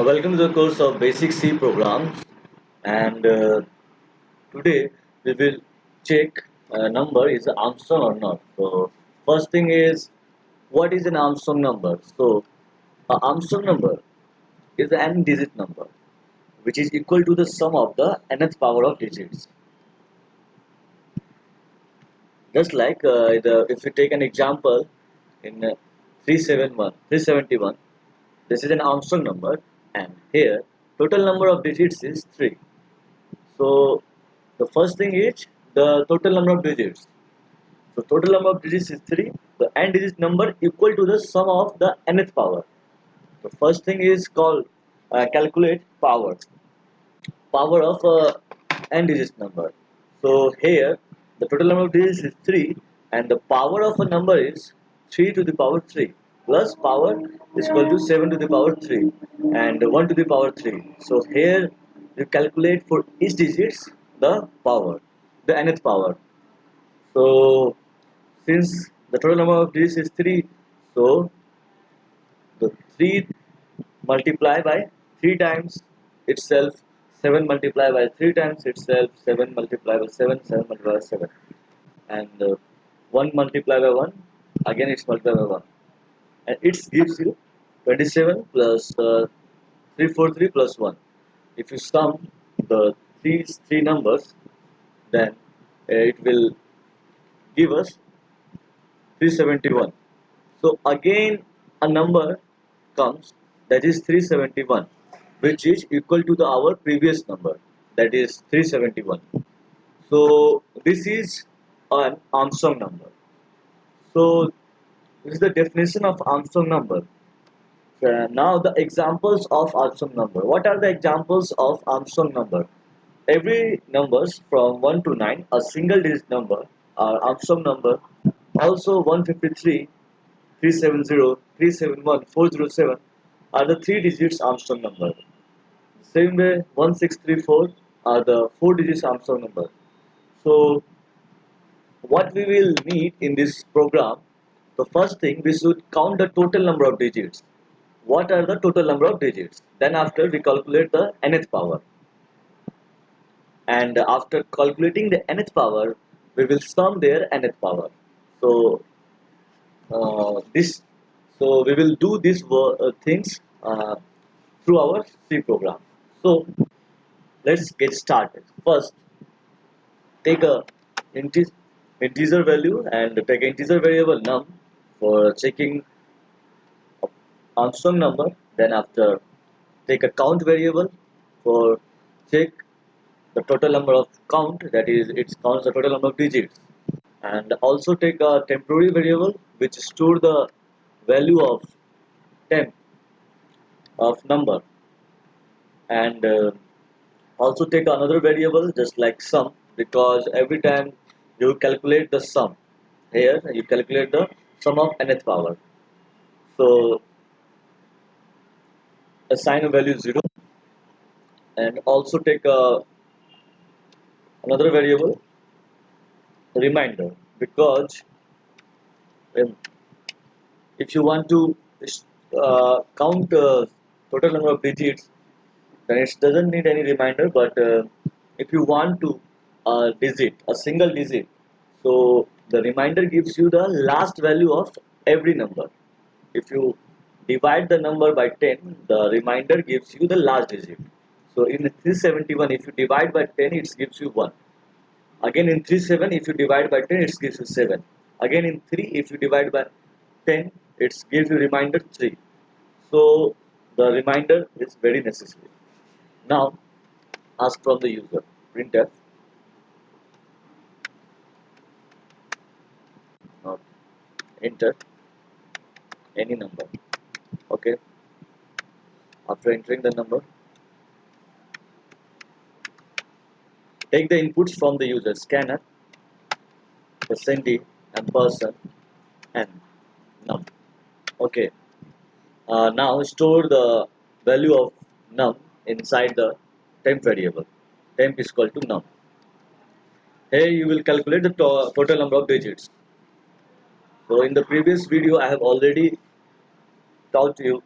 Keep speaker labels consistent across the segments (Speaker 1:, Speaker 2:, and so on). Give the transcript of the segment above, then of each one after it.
Speaker 1: Welcome to the course of Basic C programs, and today we will check number is Armstrong or not. So first thing is, what is an Armstrong number? So a Armstrong number is an n-digit number which is equal to the sum of the nth power of digits. Just like if you take an example in 371, this is an Armstrong number, and here total number of digits is 3. So the first thing is the total number of digits. So total number of digits is 3. The n digit number equal to the sum of the nth power. The first thing is called calculate power. Power of n digit number. So here the total number of digits is 3 and the power of a number is 3 to the power 3 plus power is equal to 7 to the power 3 and 1 to the power 3. So here you calculate for each digits the power, the nth power. So since the total number of digits is 3, so the 3 multiply by 3 times itself, 7 multiply by 3 times itself, 7 multiply by 7, 7 multiply by 7, and 1 multiply by 1, again it's multiplied by 1, and it gives you 27 plus 343 plus 1. If you sum these three numbers, then it will give us 371. So again a number comes, that is 371, which is equal to our previous number, that is 371. So this is an Armstrong number. So this is the definition of Armstrong number. Now the examples of Armstrong number. What are the examples of Armstrong number? Every numbers from 1 to 9, a single digit number, are Armstrong number. Also 153, 370, 371, 407 are the 3 digits Armstrong number. Same way 1634 are the 4 digits Armstrong number. So what we will need in this program, the first thing we should count the total number of digits. What are the total number of digits? Then after we calculate the nth power. And after calculating the nth power, we will sum their nth power. So this so we will do these things through our C program. So let's get started. First, take a inti- integer value and take an integer variable num for checking Armstrong number. Then after, take a count variable for check the total number of count, that is it counts the total number of digits, and also take a temporary variable which store the value of temp of number, and also take another variable just like sum, because every time you calculate the sum, here you calculate the sum of nth power. So assign a value 0 and also take another variable reminder, because um, if you want to count total number of digits, then it doesn't need any reminder. But if you want to digit a single digit, so the reminder gives you the last value of every number. If you divide the number by 10, the reminder gives you the last digit. So in 371, if you divide by 10, it gives you 1. Again in 37, if you divide by 10, it gives you 7. Again in 3, if you divide by 10, it gives you reminder 3. So the reminder is very necessary. Now ask from the user, printf, not enter any number. Okay, after entering the number, take the inputs from the user, scanner, percent and person and num. Okay, now store the value of num inside the temp variable. Temp is equal to num. Here you will calculate the total number of digits. So in the previous video, taught you,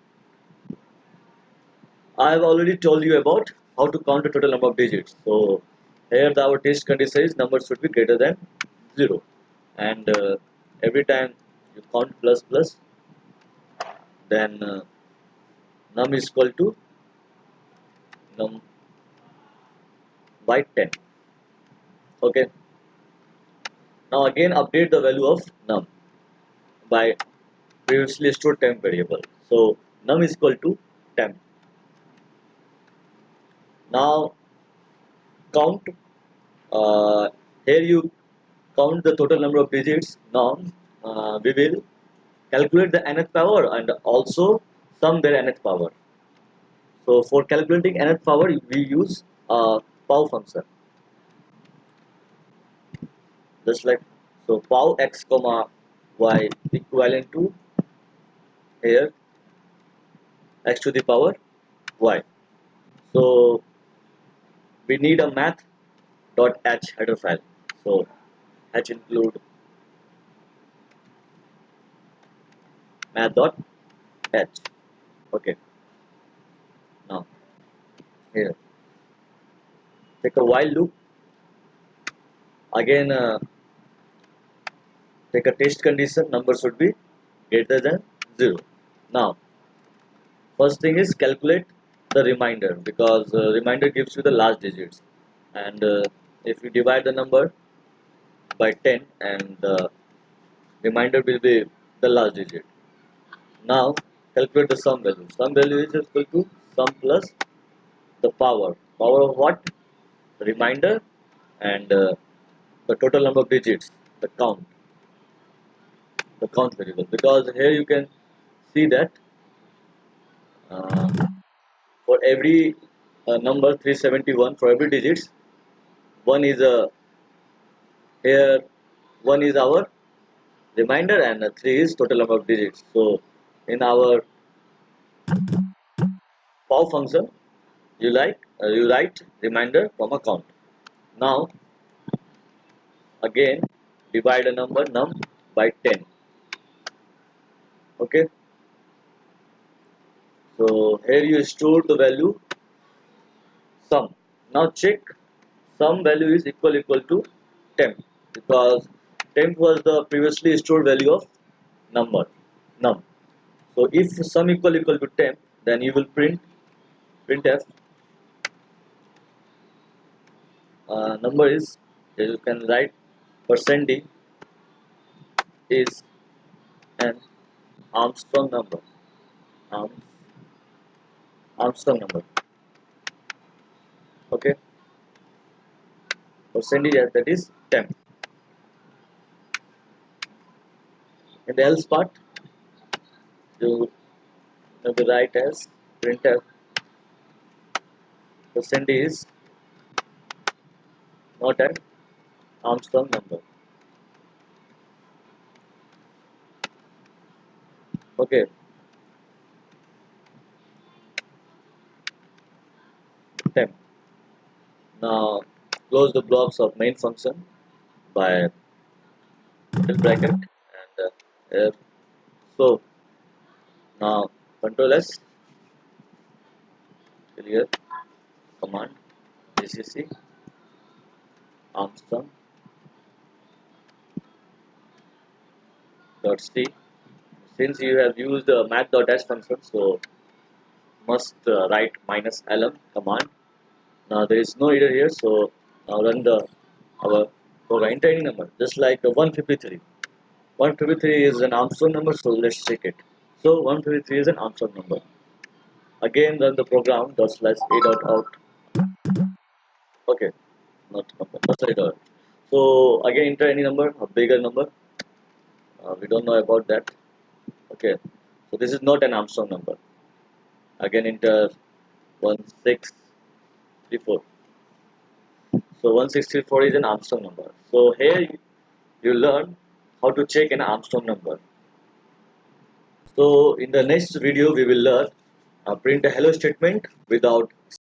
Speaker 1: I have already told you about how to count the total number of digits. So here our test condition says number should be greater than 0, and every time you count plus plus, then num is equal to num by 10. Okay. Now again update the value of num by previously stored temp variable. So num is equal to temp. Now count. Uh, Here you count the total number of digits. Now we will calculate the nth power and also sum their nth power. So for calculating nth power, we use a pow function, just like so. Pow x comma y equivalent to here x to the power y. So we need a math.h header file. So h include math.h. Okay. Now here take a while loop. Again take a test condition. Number should be greater than 0. Now first thing is calculate the remainder, because remainder gives you the last digits, and if you divide the number by 10, and the remainder will be the last digit. Now calculate the sum value. Sum value is equal to sum plus the power of what? The remainder, and the total number of digits, the count variable, because here you can see that uh, for every number 371, for every digits, one is a here one is our remainder, and 3 is total number of digits. So in our pow function, you write remainder comma count. Now again divide a number num by 10. Okay. So here you store the value sum. Now check sum value is equal to temp, because temp was the previously stored value of number num. So if sum equal to temp, then you will printf number is, you can write percent d is an Armstrong number. Arm, Armstrong number. Okay, percentage that is temp. In the else part, you have to write as printf percentage is not an Armstrong number. Okay, temp. Now close the blocks of main function by middle bracket, and here. So now control S, clear command gcc Armstrong dot c. Since you have used math.h function, so must write minus lm command. Now there is no error here, so now run the our program. Enter any number, just like 153. 153 is an Armstrong number, so let's check it. So 153 is an Armstrong number. Again run the program dot slash a dot out. Okay, not number, not sorry dot. So again enter any number, a bigger number. We don't know about that. Okay, so this is not an Armstrong number. Again enter 1634. So 1634 is an Armstrong number. So here you learn how to check an Armstrong number. So in the next video we will learn print a hello statement without